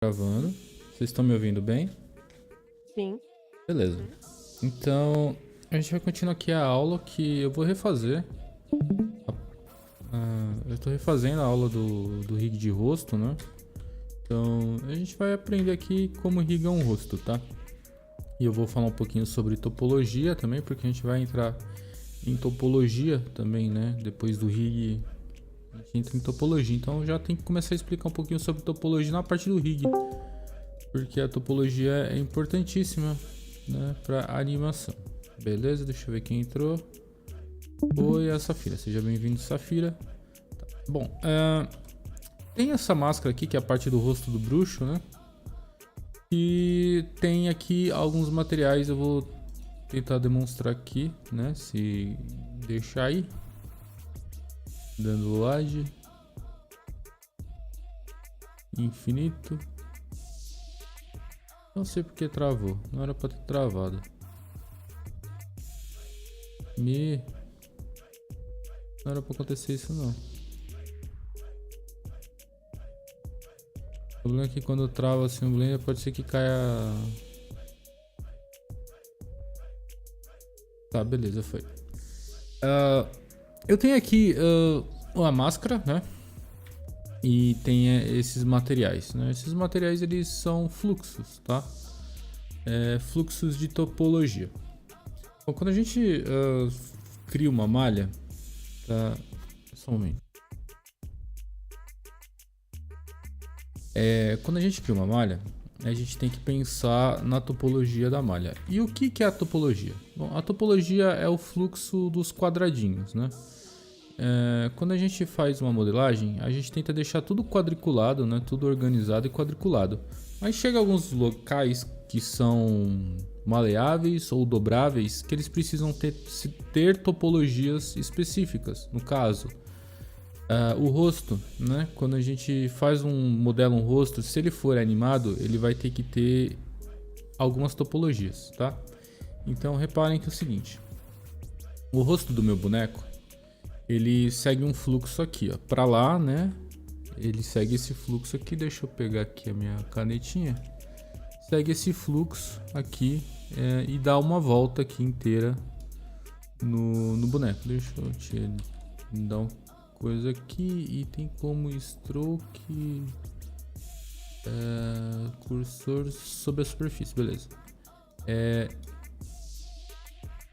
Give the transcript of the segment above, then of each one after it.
Gravando. Vocês estão me ouvindo bem? Sim. Beleza. Então, a gente vai continuar aqui a aula que eu vou refazer. Eu estou refazendo a aula do rig de rosto, né? Então, a gente vai aprender aqui como riga um rosto, tá? E eu vou falar um pouquinho sobre topologia também, porque a gente vai entrar em topologia também, né? Depois do rig, a gente entra em topologia. Então, já tem que começar a explicar um pouquinho sobre topologia na parte do rig. Porque a topologia é importantíssima, né, para animação. Beleza? Deixa eu ver quem entrou. Oi, a Safira. Seja bem-vindo, Safira. Tá. Bom, tem essa máscara aqui, que é a parte do rosto do bruxo, né? E tem aqui alguns materiais. Eu vou tentar demonstrar aqui, né? Se deixar aí. Dando load. Infinito. Não sei porque travou. Não era pra ter travado. Não era pra acontecer isso não. O problema é que quando trava assim o Blender pode ser que caia... Tá, beleza, foi. Eu tenho aqui uma máscara, né? E tem esses materiais, né? Esses materiais eles são fluxos, tá? Fluxos de topologia. Bom, quando a gente cria uma malha, tá? Só um momento. Quando a gente cria uma malha, a gente tem que pensar na topologia da malha. E o que é a topologia? Bom, a topologia é o fluxo dos quadradinhos, né? Quando a gente faz uma modelagem, a gente tenta deixar tudo quadriculado, né? Tudo organizado e quadriculado. Mas chega alguns locais que são maleáveis ou dobráveis que eles precisam ter topologias específicas. No caso, o rosto, né? Quando a gente faz modela um rosto, se ele for animado, ele vai ter que ter algumas topologias, tá? Então reparem que é o seguinte: o rosto do meu boneco, ele segue um fluxo aqui, ó, para lá, né? Ele segue esse fluxo aqui. Deixa eu pegar aqui a minha canetinha. Segue esse fluxo aqui e dá uma volta aqui inteira no boneco. Deixa eu te dar uma coisa aqui. Item como stroke, cursor sobre a superfície, beleza.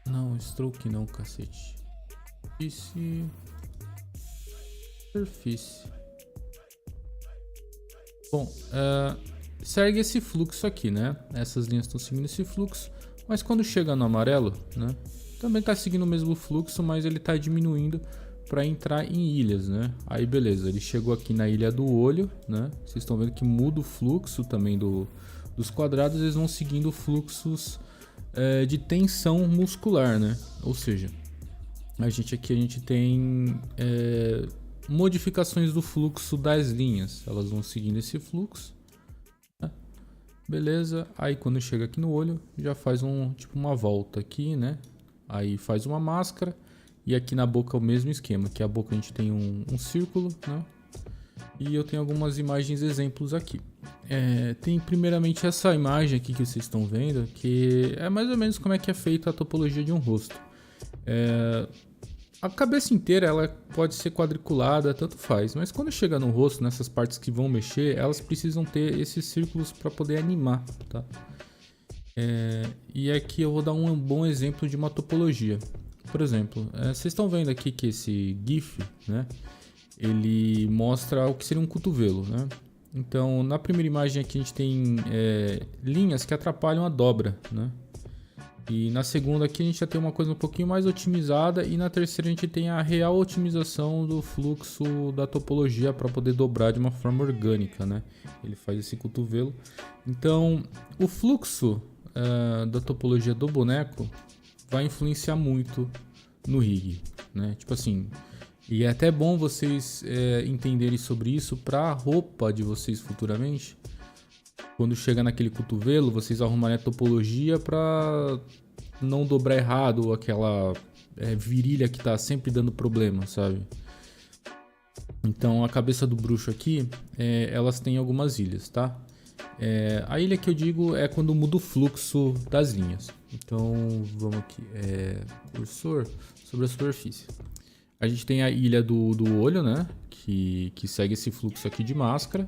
Não, stroke não, cacete. Superfície. Bom, segue esse fluxo aqui, né? Essas linhas estão seguindo esse fluxo, mas quando chega no amarelo, né? Também está seguindo o mesmo fluxo, mas ele está diminuindo para entrar em ilhas, né? Aí beleza, ele chegou aqui na ilha do olho, né? Vocês estão vendo que muda o fluxo também dos quadrados, eles vão seguindo fluxos de tensão muscular, né? Ou seja, a gente tem modificações do fluxo das linhas. Elas vão seguindo esse fluxo, né? Beleza. Aí quando chega aqui no olho, já faz uma volta aqui, né? Aí faz uma máscara. E aqui na boca é o mesmo esquema, que a boca a gente tem um círculo, né? E eu tenho algumas imagens exemplos aqui. Tem primeiramente essa imagem aqui que vocês estão vendo, que é mais ou menos como é que é feita a topologia de um rosto. A cabeça inteira ela pode ser quadriculada, tanto faz, mas quando chega no rosto, nessas partes que vão mexer, elas precisam ter esses círculos para poder animar, tá? E aqui eu vou dar um bom exemplo de uma topologia. Por exemplo, vocês estão vendo aqui que esse GIF, né? Ele mostra o que seria um cotovelo, né? Então, na primeira imagem aqui a gente tem linhas que atrapalham a dobra, né? E na segunda aqui a gente já tem uma coisa um pouquinho mais otimizada. E na terceira a gente tem a real otimização do fluxo da topologia para poder dobrar de uma forma orgânica, né? Ele faz esse cotovelo. Então, o fluxo da topologia do boneco vai influenciar muito no rig, né? Tipo assim, e é até bom vocês entenderem sobre isso para a roupa de vocês futuramente. Quando chega naquele cotovelo, vocês arrumarem a topologia para não dobrar errado aquela virilha que tá sempre dando problema, sabe? Então a cabeça do bruxo aqui, elas têm algumas ilhas, tá? A ilha que eu digo é quando muda o fluxo das linhas. Então, vamos aqui. Cursor sobre a superfície. A gente tem a ilha do olho, né? Que segue esse fluxo aqui de máscara.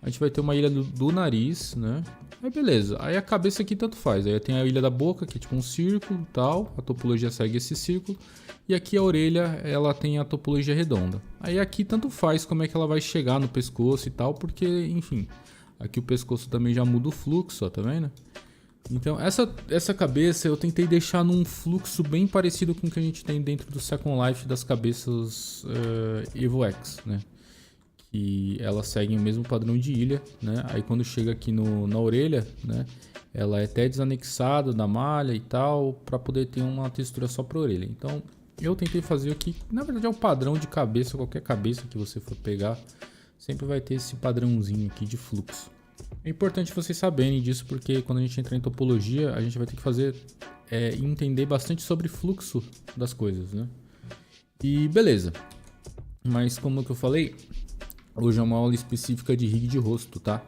A gente vai ter uma ilha do nariz, né? Aí beleza. Aí a cabeça aqui tanto faz. Aí tem a ilha da boca, que é tipo um círculo e tal. A topologia segue esse círculo. E aqui a orelha, ela tem a topologia redonda. Aí aqui tanto faz como é que ela vai chegar no pescoço e tal, porque, enfim... Aqui o pescoço também já muda o fluxo, ó, tá vendo? Então essa cabeça eu tentei deixar num fluxo bem parecido com o que a gente tem dentro do Second Life das cabeças Evo X, né? Que elas seguem o mesmo padrão de ilha, né? Aí quando chega aqui na orelha, né? Ela é até desanexada da malha e tal, para poder ter uma textura só para orelha. Então eu tentei fazer o que na verdade é o padrão de cabeça, qualquer cabeça que você for pegar. Sempre vai ter esse padrãozinho aqui de fluxo. É importante vocês saberem disso, porque quando a gente entrar em topologia, a gente vai ter que fazer entender bastante sobre fluxo das coisas, né? E beleza. Mas como que eu falei, hoje é uma aula específica de rig de rosto, tá?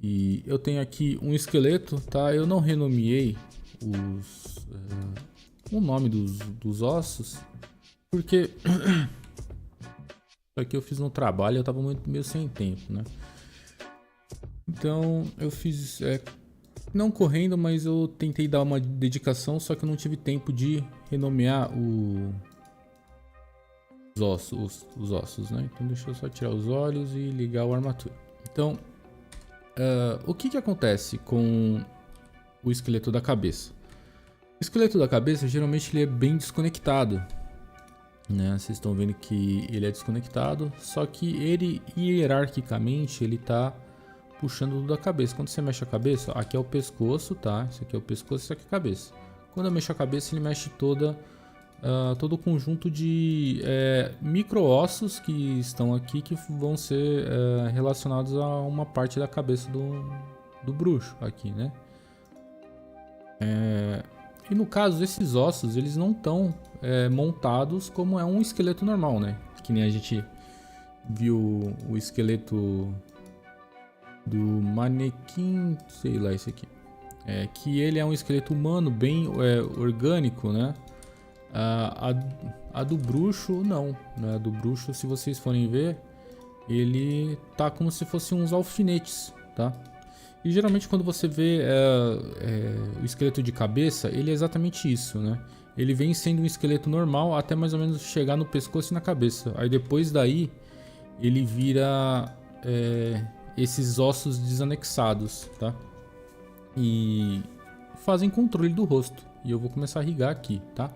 E eu tenho aqui um esqueleto, tá? Eu não renomeei o nome dos ossos, porque... Aqui eu fiz um trabalho, eu tava meio sem tempo, né? Então eu fiz, não correndo, mas eu tentei dar uma dedicação, só que eu não tive tempo de renomear os ossos, né? Então deixa eu só tirar os olhos e ligar o armatura. Então, o que acontece com o esqueleto da cabeça? O esqueleto da cabeça, geralmente ele é bem desconectado. Né? Vocês estão vendo que ele é desconectado, só que ele hierarquicamente ele tá puxando da cabeça. Quando você mexe a cabeça, aqui é o pescoço, tá? Isso aqui é o pescoço, isso aqui é a cabeça. Quando eu mexo a cabeça, ele mexe todo o conjunto de micro-ossos que estão aqui, que vão ser relacionados a uma parte da cabeça do bruxo aqui, né? E no caso, esses ossos, eles não estão montados como é um esqueleto normal, né? Que nem a gente viu o esqueleto do manequim, sei lá, esse aqui. Que ele é um esqueleto humano, bem orgânico, né? A do bruxo, não. Né? A do bruxo, se vocês forem ver, ele tá como se fossem uns alfinetes, tá? E geralmente quando você vê o esqueleto de cabeça, ele é exatamente isso, né? Ele vem sendo um esqueleto normal até mais ou menos chegar no pescoço e na cabeça. Aí depois daí, ele vira esses ossos desanexados, tá? E fazem controle do rosto. E eu vou começar a rigar aqui, tá?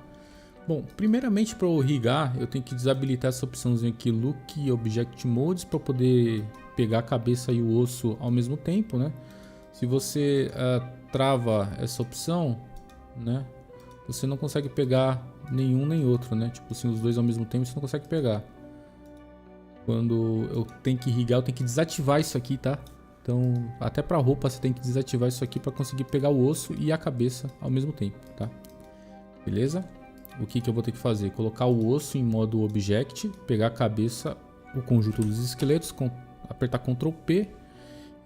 Bom, primeiramente para eu rigar, eu tenho que desabilitar essa opçãozinha aqui, Look Object Modes, para poder pegar a cabeça e o osso ao mesmo tempo, né? Se você trava essa opção, né? Você não consegue pegar nenhum nem outro, né? Tipo assim, os dois ao mesmo tempo você não consegue pegar. Quando eu tenho que irrigar, eu tenho que desativar isso aqui, tá? Então, até pra roupa você tem que desativar isso aqui para conseguir pegar o osso e a cabeça ao mesmo tempo, tá? Beleza? O que eu vou ter que fazer? Colocar o osso em modo Object, pegar a cabeça, o conjunto dos esqueletos, apertar Ctrl P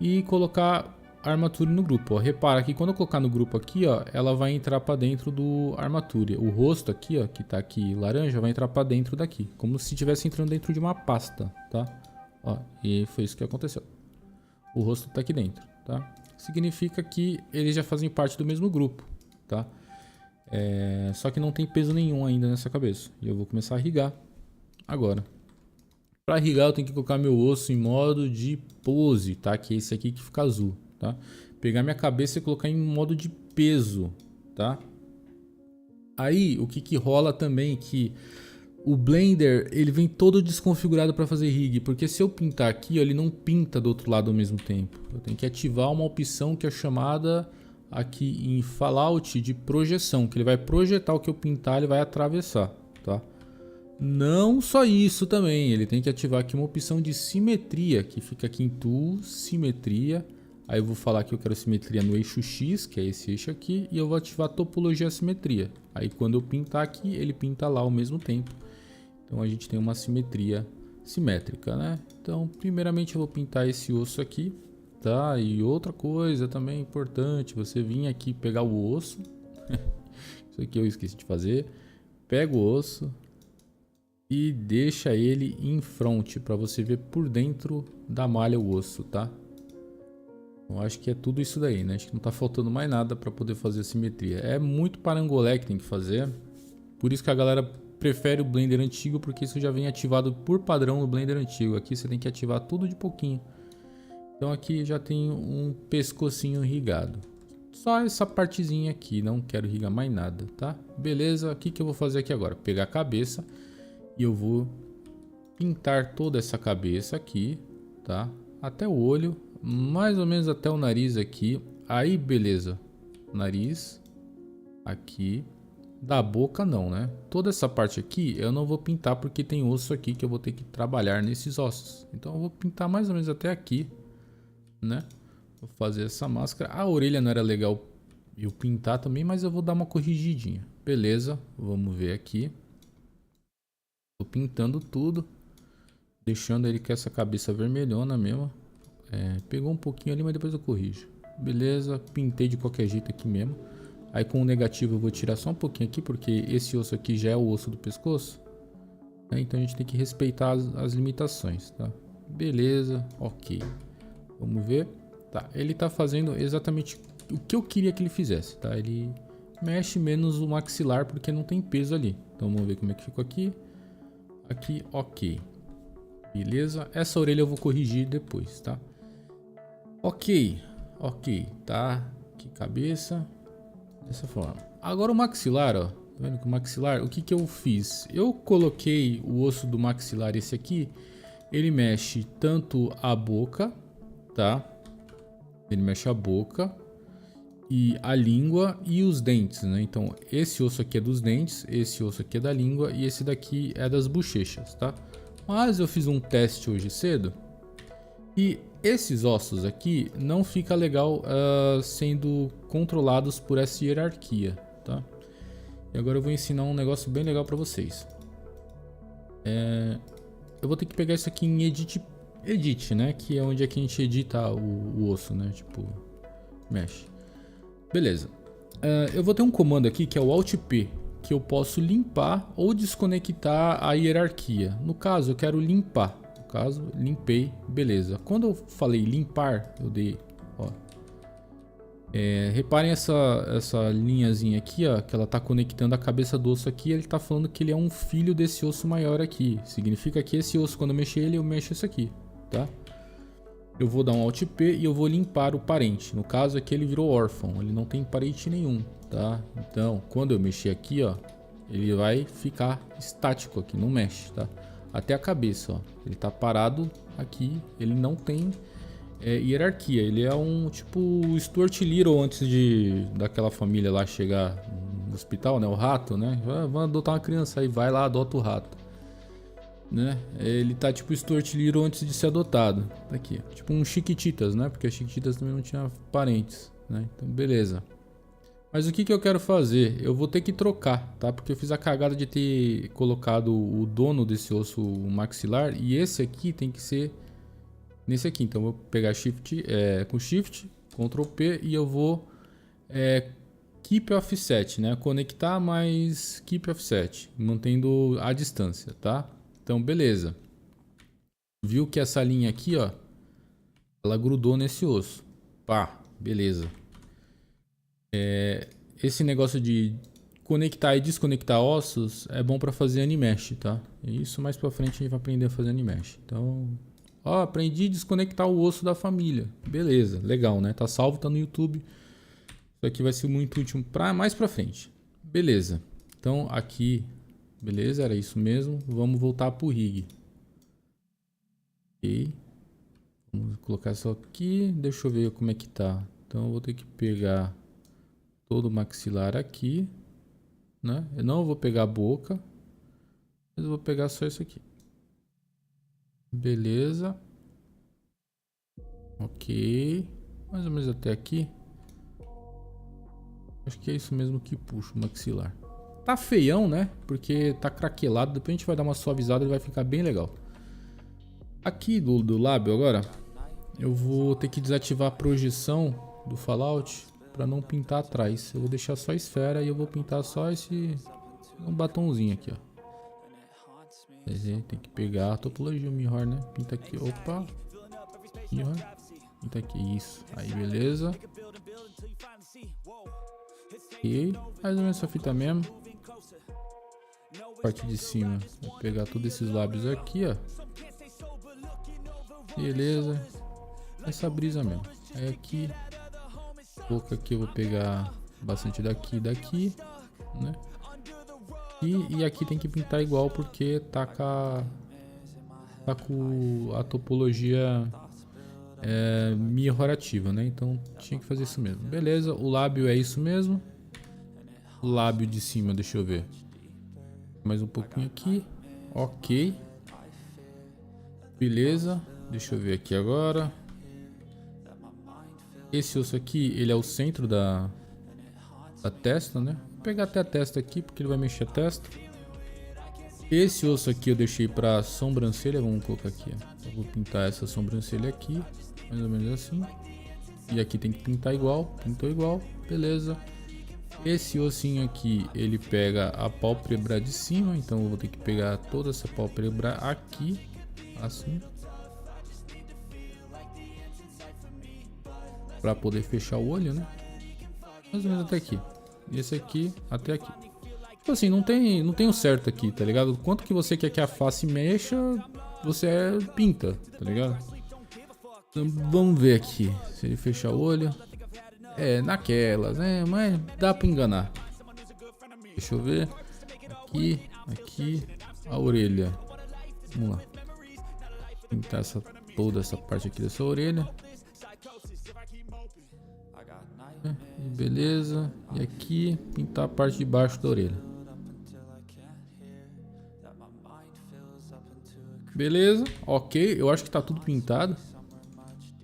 e colocar Armature no grupo. Ó. Repara que quando eu colocar no grupo aqui, ó, ela vai entrar para dentro do Armature. O rosto aqui, ó, que tá aqui laranja, vai entrar para dentro daqui, como se estivesse entrando dentro de uma pasta, tá? Ó, e foi isso que aconteceu. O rosto tá aqui dentro, tá? Significa que eles já fazem parte do mesmo grupo, tá? Só que não tem peso nenhum ainda nessa cabeça. E eu vou começar a rigar agora. Para rigar eu tenho que colocar meu osso em modo de pose, tá? Que é esse aqui que fica azul, tá? Pegar minha cabeça e colocar em modo de peso, tá? Aí o que rola também é que o Blender ele vem todo desconfigurado para fazer rig, porque se eu pintar aqui, ó, ele não pinta do outro lado ao mesmo tempo. Eu tenho que ativar uma opção que é chamada aqui em Fallout de projeção, que ele vai projetar o que eu pintar, ele vai atravessar, tá? Não só isso também, ele tem que ativar aqui uma opção de simetria, que fica aqui em Tool, simetria. Aí eu vou falar que eu quero simetria no eixo X, que é esse eixo aqui, e eu vou ativar topologia simetria. Aí quando eu pintar aqui, ele pinta lá ao mesmo tempo. Então a gente tem uma simetria simétrica, né? Então primeiramente eu vou pintar esse osso aqui, tá? E outra coisa também importante, você vir aqui pegar o osso. Isso aqui eu esqueci de fazer. Pega o osso e deixa ele em front para você ver por dentro da malha o osso, tá? Eu acho que é tudo isso daí, né? Acho que não tá faltando mais nada para poder fazer a simetria. É muito parangolé que tem que fazer. Por isso que a galera prefere o Blender antigo, porque isso já vem ativado por padrão no Blender antigo. Aqui você tem que ativar tudo de pouquinho. Então aqui já tem um pescocinho irrigado. Só essa partezinha aqui, não quero irrigar mais nada, tá? Beleza, o que eu vou fazer aqui agora? Pegar a cabeça e eu vou pintar toda essa cabeça aqui, tá? Até o olho, mais ou menos até o nariz aqui. Aí, beleza. Nariz, aqui. Da boca não, né? Toda essa parte aqui eu não vou pintar porque tem osso aqui que eu vou ter que trabalhar nesses ossos. Então eu vou pintar mais ou menos até aqui, né? Vou fazer essa máscara. A orelha não era legal eu pintar também, mas eu vou dar uma corrigidinha. Beleza, vamos ver aqui. Tô pintando tudo, deixando ele com essa cabeça vermelhona mesmo. Pegou um pouquinho ali, mas depois eu corrijo. Beleza, pintei de qualquer jeito aqui mesmo. Aí com o negativo eu vou tirar só um pouquinho aqui, porque esse osso aqui já é o osso do pescoço, né? Então a gente tem que respeitar as limitações, tá? Beleza, ok. Vamos ver. Tá, ele tá fazendo exatamente o que eu queria que ele fizesse, tá? Ele mexe menos o maxilar porque não tem peso ali. Então vamos ver como é que ficou aqui. Aqui, ok. Beleza, essa orelha eu vou corrigir depois, tá? Ok, tá? Aqui cabeça. Dessa forma. Agora o maxilar, ó. Tá vendo que o maxilar, o que que eu fiz? Eu coloquei o osso do maxilar, esse aqui. Ele mexe tanto a boca, tá? Ele mexe a boca e a língua e os dentes, né? Então esse osso aqui é dos dentes, esse osso aqui é da língua e esse daqui é das bochechas, tá? Mas eu fiz um teste hoje cedo e esses ossos aqui não fica legal sendo controlados por essa hierarquia, tá? E agora eu vou ensinar um negócio bem legal para vocês. Eu vou ter que pegar isso aqui em Edit, né? Que é onde é que a gente edita o osso, né? Tipo, mexe. Beleza. Eu vou ter um comando aqui que é o Alt P, que eu posso limpar ou desconectar a hierarquia. No caso, eu quero limpar. No caso, limpei, beleza. Quando eu falei limpar, eu dei, ó. Reparem essa linhazinha aqui, ó, que ela tá conectando a cabeça do osso aqui. Ele tá falando que ele é um filho desse osso maior aqui. Significa que esse osso, quando eu mexer ele, eu mexo isso aqui, tá? Eu vou dar um Alt P e eu vou limpar o parente. No caso aqui ele virou órfão, ele não tem parente nenhum, tá? Então, quando eu mexer aqui, ó, ele vai ficar estático aqui, não mexe, tá? Até a cabeça, ó, ele tá parado aqui, ele não tem hierarquia. Ele é um tipo Stuart Little antes daquela família lá chegar no hospital, né? O rato, né? Vamos adotar uma criança aí, vai lá, adota o rato, né? Ele tá tipo Stuart Little antes de ser adotado. Aqui, tipo um Chiquititas, né? Porque as Chiquititas também não tinham parentes, né? Então, beleza. Mas o que eu quero fazer? Eu vou ter que trocar, tá? Porque eu fiz a cagada de ter colocado o dono desse osso maxilar e esse aqui tem que ser nesse aqui. Então eu vou pegar Shift, com Shift, Ctrl P e eu vou Keep Offset, né? Conectar mais Keep Offset, mantendo a distância, tá? Então, beleza. Viu que essa linha aqui, ó, ela grudou nesse osso. Pá, beleza. Esse negócio de conectar e desconectar ossos é bom para fazer Animesh, tá? Isso mais pra frente a gente vai aprender a fazer Animesh. Então, ó, aprendi a desconectar o osso da família. Beleza, legal, né? Tá salvo, tá no YouTube. Isso aqui vai ser muito útil mais pra frente. Beleza. Então, aqui... Beleza, era isso mesmo. Vamos voltar pro rig. Ok. Vamos colocar só aqui. Deixa eu ver como é que tá. Então eu vou ter que pegar todo o maxilar aqui, né? Eu não vou pegar a boca, mas eu vou pegar só isso aqui. Beleza. Ok. Mais ou menos até aqui. Acho que é isso mesmo que puxa o maxilar. Tá feião, né? Porque tá craquelado. Depois a gente vai dar uma suavizada e vai ficar bem legal. Aqui do lábio agora, eu vou ter que desativar a projeção do Fallout para não pintar atrás. Eu vou deixar só a esfera e eu vou pintar só esse um batonzinho aqui, ó. Tem que pegar a topologia mirror, né? Pinta aqui, opa. Mirror. Pinta aqui, isso. Aí, beleza. E mais ou menos essa fita mesmo. Parte de cima. Vou pegar todos esses lábios aqui, ó. Beleza. Essa brisa mesmo. Aí aqui. Boca aqui eu vou pegar bastante daqui e daqui, né? E aqui tem que pintar igual porque tá com a topologia mirrorativa, né? Então tinha que fazer isso mesmo. Beleza, o lábio é isso mesmo. O lábio de cima, deixa eu ver. Mais um pouquinho aqui. Ok. Beleza. Deixa eu ver aqui agora. Esse osso aqui, ele é o centro da testa, né? Vou pegar até a testa aqui, porque ele vai mexer a testa. Esse osso aqui eu deixei pra sobrancelha. Vamos colocar aqui, ó. Eu vou pintar essa sobrancelha aqui, mais ou menos assim. E aqui tem que pintar igual. Pintou igual, beleza. Esse ossinho aqui, ele pega a pálpebra de cima. Então eu vou ter que pegar toda essa pálpebra aqui, assim, para poder fechar o olho, né? Mais ou menos até aqui. E esse aqui até aqui. Tipo assim, não tem o certo aqui, tá ligado? Quanto que você quer que a face mexa, você pinta, tá ligado? Então, vamos ver aqui. Se ele fechar o olho. Naquelas, né? Mas dá pra enganar. Deixa eu ver. Aqui. A orelha. Vamos lá. Pintar toda essa parte aqui dessa orelha. Beleza. E aqui pintar a parte de baixo da orelha. Beleza. Ok. Eu acho que tá tudo pintado.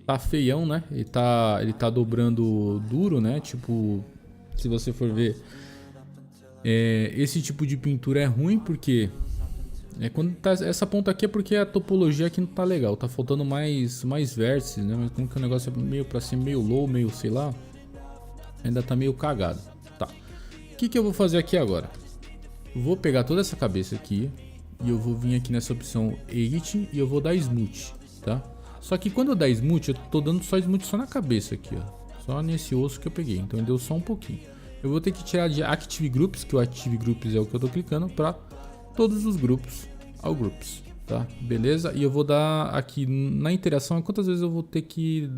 Tá feião, né? Ele tá dobrando duro, né? Tipo, se você for ver, esse tipo de pintura é ruim porque quando tá essa ponta aqui é porque a topologia aqui não tá legal. Tá faltando mais vértices, né? Mas como que o negócio é meio pra ser meio low, meio sei lá, ainda tá meio cagado. Tá. O que eu vou fazer aqui agora? Vou pegar toda essa cabeça aqui e eu vou vir aqui nessa opção Edit e eu vou dar Smooth, tá? Só que quando eu dar Smooth, eu tô dando só Smooth só na cabeça aqui, ó. Só nesse osso que eu peguei, então deu só um pouquinho. Eu vou ter que tirar de Active Groups, que o Active Groups é o que eu tô clicando, para todos os grupos ao Groups, tá? Beleza? E eu vou dar aqui na interação, quantas vezes eu vou ter que...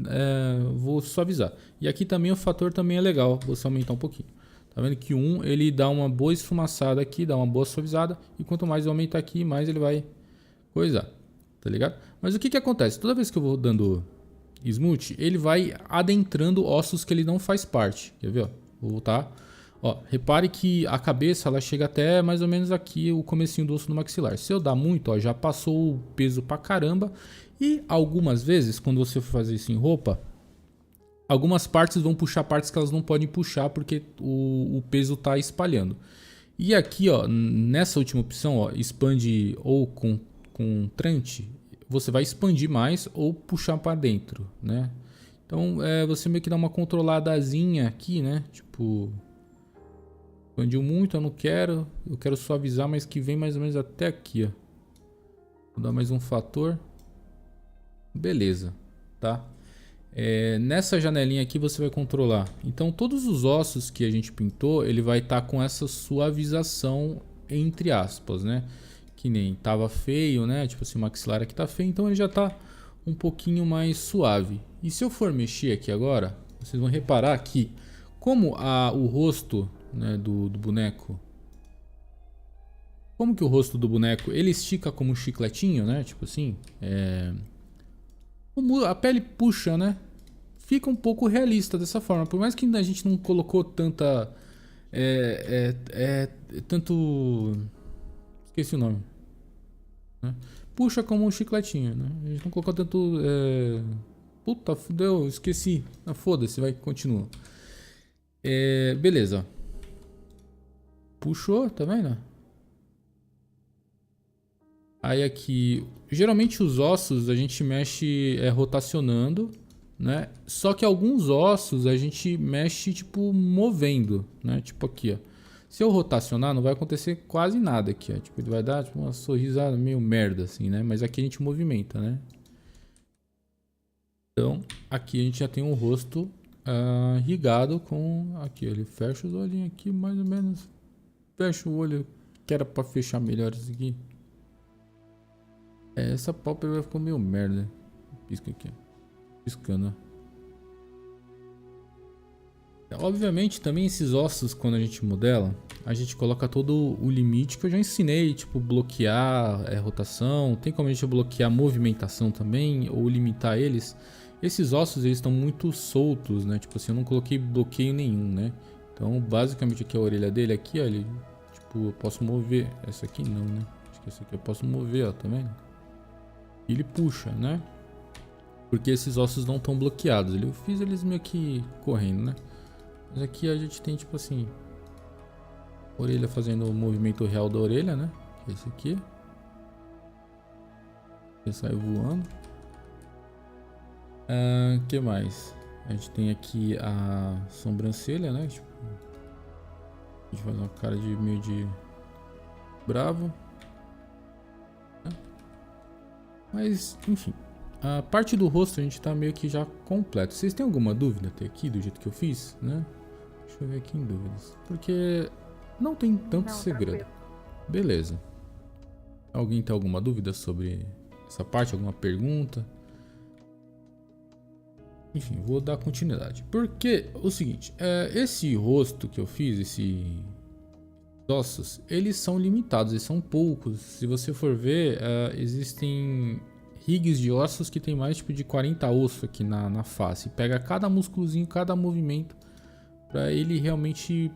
vou suavizar. E aqui também o fator também é legal, você aumentar um pouquinho. Tá vendo que o 1 ele dá uma boa esfumaçada aqui, dá uma boa suavizada. E quanto mais eu aumentar aqui, mais ele vai coisar. Tá ligado? Mas o que acontece? Toda vez que eu vou dando Smooth, ele vai adentrando ossos que ele não faz parte. Quer ver? Ó? Vou voltar. Ó, repare que a cabeça ela chega até mais ou menos aqui, o comecinho do osso do maxilar. Se eu dar muito, ó, já passou o peso pra caramba. E algumas vezes, quando você for fazer isso em roupa, algumas partes vão puxar partes que elas não podem puxar porque o peso tá espalhando. E aqui, ó, nessa última opção, ó, expande ou com trante, você vai expandir mais ou puxar para dentro, né? Então você meio que dá uma controladazinha aqui, né? Tipo, expandiu muito, eu quero suavizar, mas que vem mais ou menos até aqui, ó. Vou dar mais um fator. Beleza, tá? Nessa janelinha aqui você vai controlar. Então todos os ossos que a gente pintou, ele vai estar com essa suavização entre aspas, né? Que nem tava feio, né? Tipo assim, o maxilar aqui tá feio, então ele já tá um pouquinho mais suave. E se eu for mexer aqui agora, vocês vão reparar que como o rosto, né, do boneco, como que o rosto do boneco, ele estica como um chicletinho, né? Tipo assim, a pele puxa, né? Fica um pouco realista dessa forma. Por mais que a gente não colocou tanta... tanto... Esqueci o nome. Né? Puxa como um chicletinho, né? A gente não colocou tanto... Puta, fudeu, esqueci. Foda-se, vai, continua. Beleza. Puxou, tá vendo? Aí aqui, geralmente os ossos a gente mexe rotacionando, né? Só que alguns ossos a gente mexe tipo movendo, né? Tipo aqui, ó. Se eu rotacionar não vai acontecer quase nada aqui, ó. Tipo, ele vai dar tipo, uma sorrisada meio merda assim, né? Mas aqui a gente movimenta, né? Então, aqui a gente já tem um rosto irrigado com... Aqui, ele fecha os olhinhos aqui, mais ou menos. Fecha o olho, que era pra fechar melhor isso aqui. Essa pálpebra ficou meio merda. Pisca aqui, piscando. Obviamente, também esses ossos, quando a gente modela, a gente coloca todo o limite que eu já ensinei, tipo bloquear rotação, tem como a gente bloquear movimentação também, ou limitar eles. Esses ossos, eles estão muito soltos, né? Tipo assim, eu não coloquei bloqueio nenhum, né? Então, basicamente aqui a orelha dele, aqui, ó, ele, tipo, eu posso mover. Essa aqui não, né? Acho que essa aqui eu posso mover, ó, tá vendo? E ele puxa, né? Porque esses ossos não estão bloqueados. Eu fiz eles meio que correndo, né? Mas aqui a gente tem tipo assim, orelha fazendo o movimento real da orelha, né? Que é esse aqui. Ele sai voando. Que mais? A gente tem aqui a sobrancelha, né? Tipo, a gente faz uma cara de meio de bravo. Né? Mas, enfim. A parte do rosto a gente tá meio que já completo. Vocês têm alguma dúvida até aqui do jeito que eu fiz, né? Deixa eu ver aqui em dúvidas. Porque não tem tanto segredo. Tranquilo. Beleza. Alguém tem alguma dúvida sobre essa parte? Alguma pergunta? Enfim, vou dar continuidade. Porque o seguinte, esse rosto que eu fiz, esses ossos, eles são limitados, eles são poucos. Se você for ver, existem rigs de ossos que tem mais tipo de 40 ossos aqui na face. Pega cada músculozinho, cada movimento, para ele realmente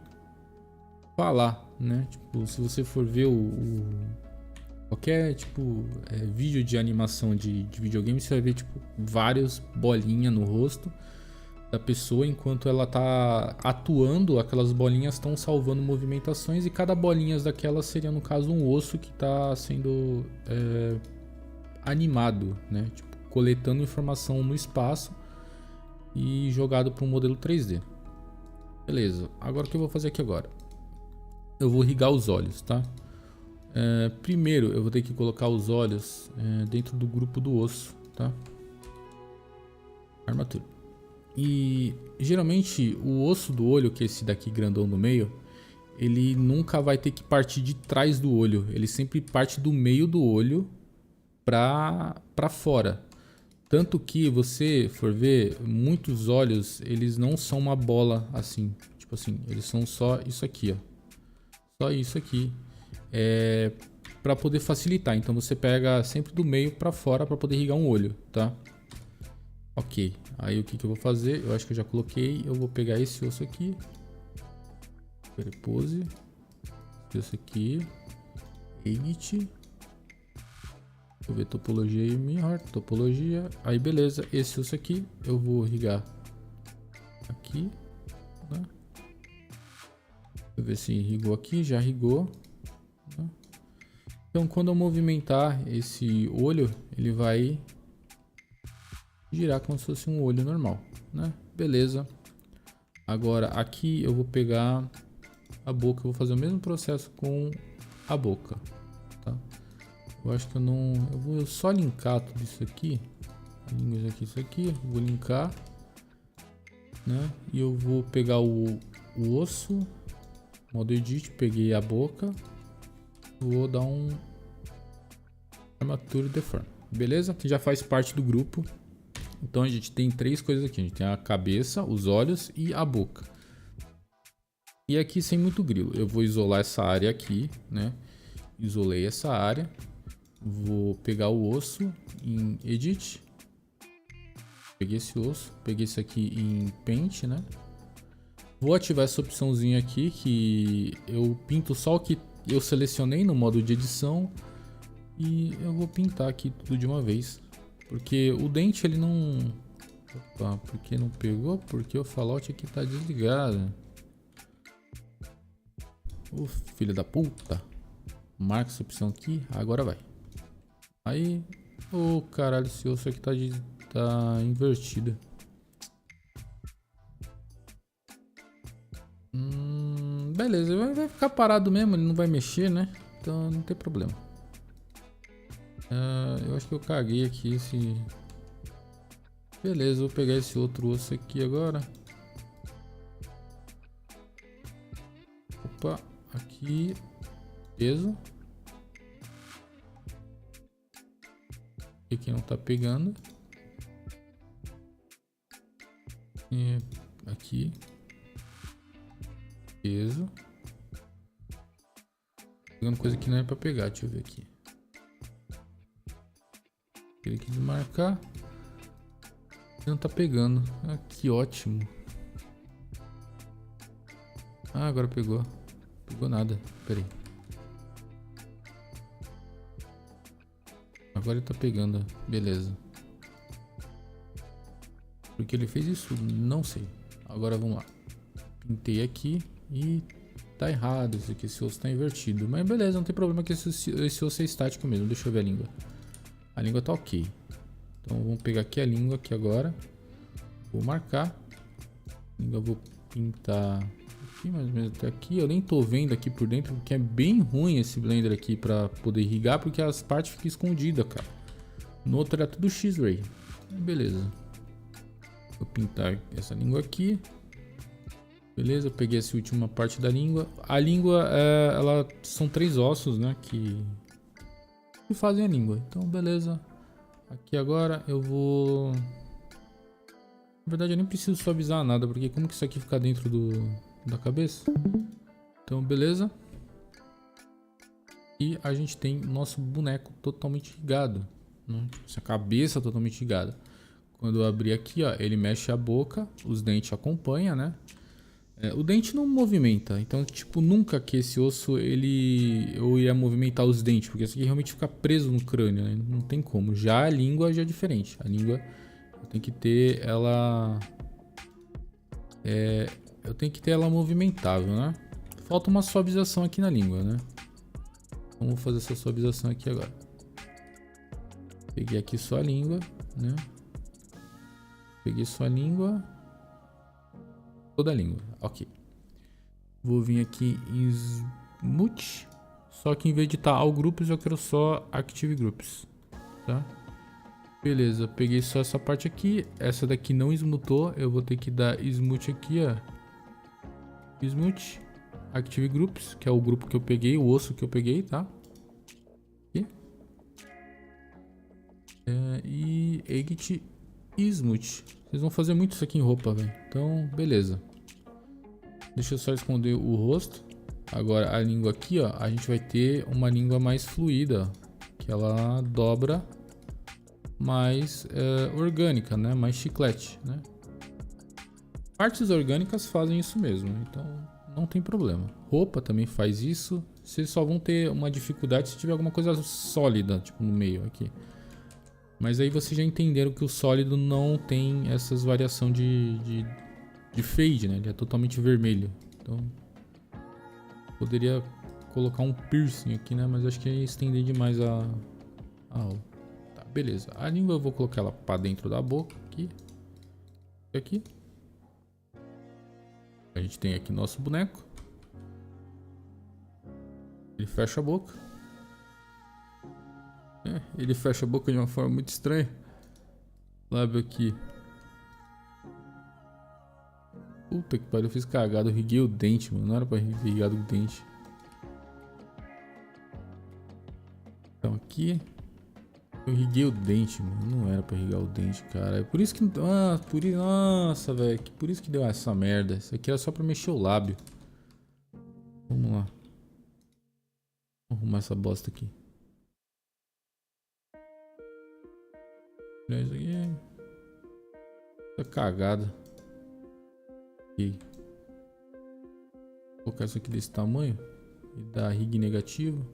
falar, né? Tipo, se você for ver qualquer tipo vídeo de animação de videogame, você vai ver tipo várias bolinhas no rosto da pessoa enquanto ela tá atuando. Aquelas bolinhas estão salvando movimentações e cada bolinha daquelas seria no caso um osso que está sendo animado, né? Tipo, coletando informação no espaço e jogado para um modelo 3D. Beleza, agora o que eu vou fazer aqui agora? Eu vou irrigar os olhos, tá? Primeiro eu vou ter que colocar os olhos dentro do grupo do osso, tá? Armatura. E geralmente o osso do olho, que é esse daqui grandão no meio, ele nunca vai ter que partir de trás do olho. Ele sempre parte do meio do olho pra fora. Tanto que você for ver, muitos olhos, eles não são uma bola assim. Tipo assim, eles são só isso aqui, ó. Só isso aqui. Para poder facilitar. Então você pega sempre do meio para fora para poder irrigar um olho, tá? Ok. Aí o que eu vou fazer? Eu acho que eu já coloquei. Eu vou pegar esse osso aqui. Pose. Esse aqui. Edit. Deixa eu ver topologia e mirror. Topologia. Aí beleza. Esse osso aqui eu vou irrigar aqui. Né? Deixa eu ver se irrigou aqui. Já irrigou. Né? Então quando eu movimentar esse olho, ele vai girar como se fosse um olho normal, né? Beleza. Agora aqui eu vou pegar a boca, eu vou fazer o mesmo processo com a boca, tá? Eu acho que eu não, eu vou só linkar tudo isso aqui, isso aqui, vou linkar, né? E eu vou pegar o osso, modo edit, peguei a boca, vou dar um armatura deform, beleza? Que já faz parte do grupo. Então a gente tem três coisas aqui, a gente tem a cabeça, os olhos e a boca. E aqui sem muito grilo, eu vou isolar essa área aqui, né? Isolei essa área, vou pegar o osso em Edit. Peguei esse osso, peguei isso aqui em Paint, né? Vou ativar essa opçãozinha aqui que eu pinto só o que eu selecionei no modo de edição. E eu vou pintar aqui tudo de uma vez. Porque o dente ele não... Opa, por que não pegou? Porque o Fallout aqui tá desligado. Ô filho da puta. Marca essa opção aqui, agora vai. Aí... Ô, caralho, esse osso aqui tá invertido. Beleza, vai ficar parado mesmo, ele não vai mexer, né? Então não tem problema. Eu acho que eu caguei aqui esse... Beleza, vou pegar esse outro osso aqui agora. Opa, aqui... Peso. Aqui não tá pegando. E aqui. Peso. Pegando coisa que não é pra pegar, deixa eu ver aqui. Ele aqui desmarcar. Não tá pegando. Ah, que ótimo. Ah, agora pegou. Pegou nada. Pera aí. Agora ele tá pegando. Beleza. Por que ele fez isso? Não sei. Agora vamos lá. Pintei aqui e tá errado isso aqui. Esse osso tá invertido. Mas beleza, não tem problema que esse osso é estático mesmo. Deixa eu ver a língua. A língua tá ok. Então vamos pegar aqui a língua aqui agora. Vou marcar. A língua eu vou pintar aqui, mais ou menos até aqui. Eu nem tô vendo aqui por dentro, porque é bem ruim esse Blender aqui pra poder irrigar, porque as partes ficam escondidas, cara. No outro é tudo X-Ray. Beleza. Vou pintar essa língua aqui. Beleza, eu peguei essa última parte da língua. A língua, ela são 3 ossos, né, que fazem a língua. Então, beleza. Aqui agora eu vou... Na verdade, eu nem preciso suavizar nada, porque como que isso aqui fica dentro da cabeça? Então, beleza. E a gente tem nosso boneco totalmente ligado, né? Essa cabeça totalmente ligada. Quando eu abrir aqui, ó, ele mexe a boca, os dentes acompanham, né? O dente não movimenta, então, tipo, nunca que esse osso, eu ia movimentar os dentes, porque isso aqui realmente fica preso no crânio, né? Não tem como. Já a língua já é diferente. A língua, eu tenho que ter ela... eu tenho que ter ela movimentável, né? Falta uma suavização aqui na língua, né? Vamos fazer essa suavização aqui agora. Peguei aqui só a língua, né? Peguei só a língua. Toda a língua, ok. Vou vir aqui em Smooth. Só que em vez de estar All Groups, eu quero só Active Groups, tá? Beleza, peguei só essa parte aqui. Essa daqui não esmutou. Eu vou ter que dar Smooth aqui, ó. Smooth. Active Groups, que é o grupo que eu peguei, o osso que eu peguei, tá? Aqui. E Exit e Smooth. Vocês vão fazer muito isso aqui em roupa, velho. Então, beleza. Deixa eu só esconder o rosto. Agora, a língua aqui, ó. A gente vai ter uma língua mais fluida. Que ela dobra mais orgânica, né? Mais chiclete, né? Partes orgânicas fazem isso mesmo. Então, não tem problema. Roupa também faz isso. Vocês só vão ter uma dificuldade se tiver alguma coisa sólida, tipo, no meio aqui. Mas aí vocês já entenderam que o sólido não tem essas variações de fade, né? Ele é totalmente vermelho. Então, poderia colocar um piercing aqui, né? Mas acho que ia estender demais a tá, beleza. A língua eu vou colocar ela pra dentro da boca, aqui. E aqui. A gente tem aqui nosso boneco. Ele fecha a boca. Ele fecha a boca de uma forma muito estranha. Lábio aqui. Puta que pariu, eu fiz cagada. Eu riguei o dente, mano. Não era pra irrigar o dente. Então aqui. Eu riguei o dente, mano. Não era pra irrigar o dente, cara. É por isso que... Nossa, velho. Por isso que deu essa merda. Isso aqui era só pra mexer o lábio. Vamos lá. Vou arrumar essa bosta aqui. Isso aqui. Tá cagada. Aqui. Vou colocar isso aqui desse tamanho. E dar rig negativo.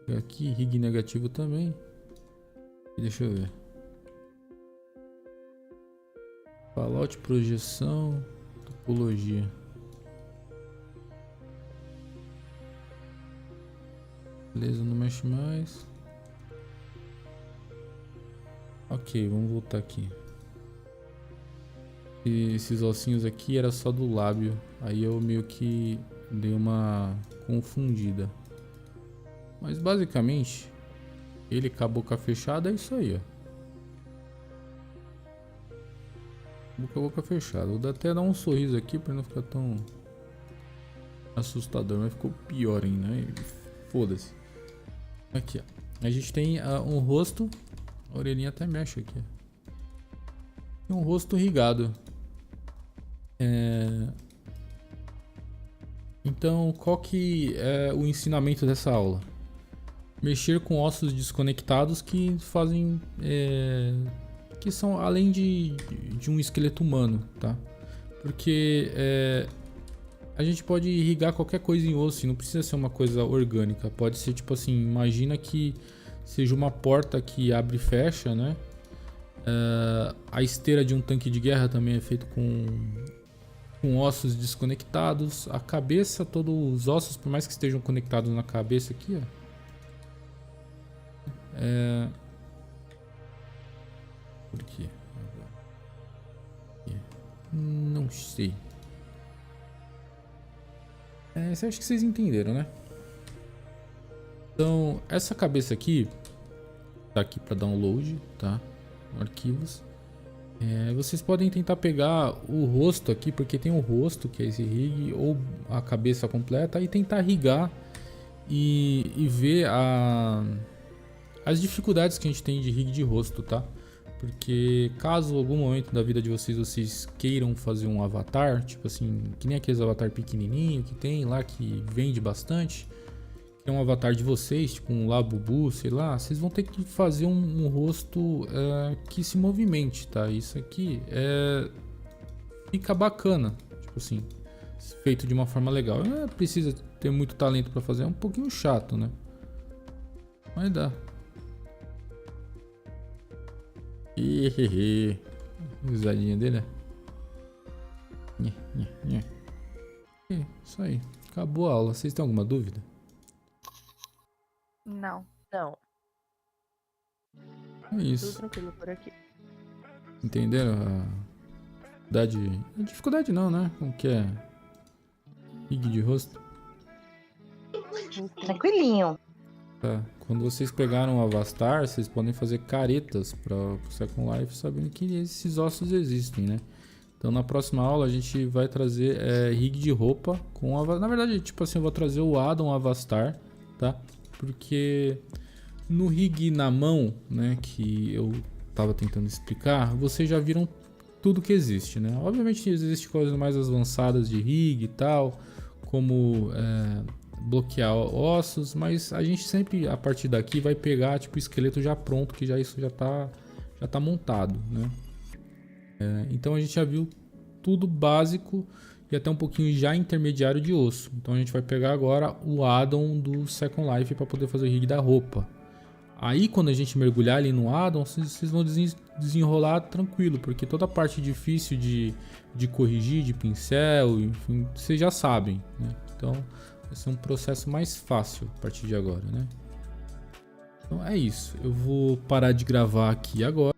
Pegar aqui, rig negativo também. E deixa eu ver. Fallout, projeção, topologia. Beleza, não mexe mais. Ok, vamos voltar aqui. Esses ossinhos aqui era só do lábio. Aí eu meio que dei uma confundida. Mas basicamente, ele com a boca fechada é isso aí, ó. Boca fechada. Vou até dar um sorriso aqui pra não ficar tão assustador, mas ficou pior ainda, né? Foda-se. Aqui, ó. A gente tem um rosto. A orelhinha até mexe aqui, ó. E um rosto irrigado. Então, qual que é o ensinamento dessa aula? Mexer com ossos desconectados que fazem... que são além de um esqueleto humano, tá? Porque a gente pode irrigar qualquer coisa em osso, não precisa ser uma coisa orgânica. Pode ser tipo assim, imagina que seja uma porta que abre e fecha, né? A esteira de um tanque de guerra também é feito com ossos desconectados. A cabeça, todos os ossos, por mais que estejam conectados na cabeça aqui, ó. Por quê? Não sei. Acho que vocês entenderam, né? Então, essa cabeça aqui tá aqui para download, tá? Arquivos. Vocês podem tentar pegar o rosto aqui, porque tem o rosto, que é esse rig, ou a cabeça completa, e tentar rigar e ver as dificuldades que a gente tem de rig de rosto, tá? Porque caso algum momento da vida de vocês queiram fazer um avatar, tipo assim, que nem aqueles avatar pequenininho que tem lá, que vende bastante, que é um avatar de vocês, tipo um Labubu, sei lá, vocês vão ter que fazer um rosto que se movimente, tá? Isso aqui fica bacana, tipo assim, feito de uma forma legal. Não precisa ter muito talento para fazer, é um pouquinho chato, né? Mas dá. Risadinha dele, né? Isso aí. Acabou a aula. Vocês têm alguma dúvida? Não. É isso. Tudo tranquilo por aqui. Entenderam a dificuldade não, né? Como que é? Rig de rosto. Tranquilinho. Tá. Quando vocês pegaram o Avastar, vocês podem fazer caretas para o Second Life sabendo que esses ossos existem, né? Então na próxima aula a gente vai trazer rig de roupa com Avastar. Na verdade, tipo assim, eu vou trazer o Adam Avastar, tá? Porque no rig na mão, né, que eu tava tentando explicar, vocês já viram tudo que existe, né? Obviamente existem coisas mais avançadas de rig e tal, como bloquear ossos, mas a gente sempre a partir daqui vai pegar tipo o esqueleto já pronto, que isso já tá montado, né? Então a gente já viu tudo básico e até um pouquinho já intermediário de osso. Então a gente vai pegar agora o addon do Second Life para poder fazer o rig da roupa. Aí quando a gente mergulhar ali no addon, vocês vão desenrolar tranquilo, porque toda a parte difícil de corrigir, de pincel, enfim, vocês já sabem, né? Então vai ser um processo mais fácil a partir de agora, né? Então é isso. Eu vou parar de gravar aqui agora.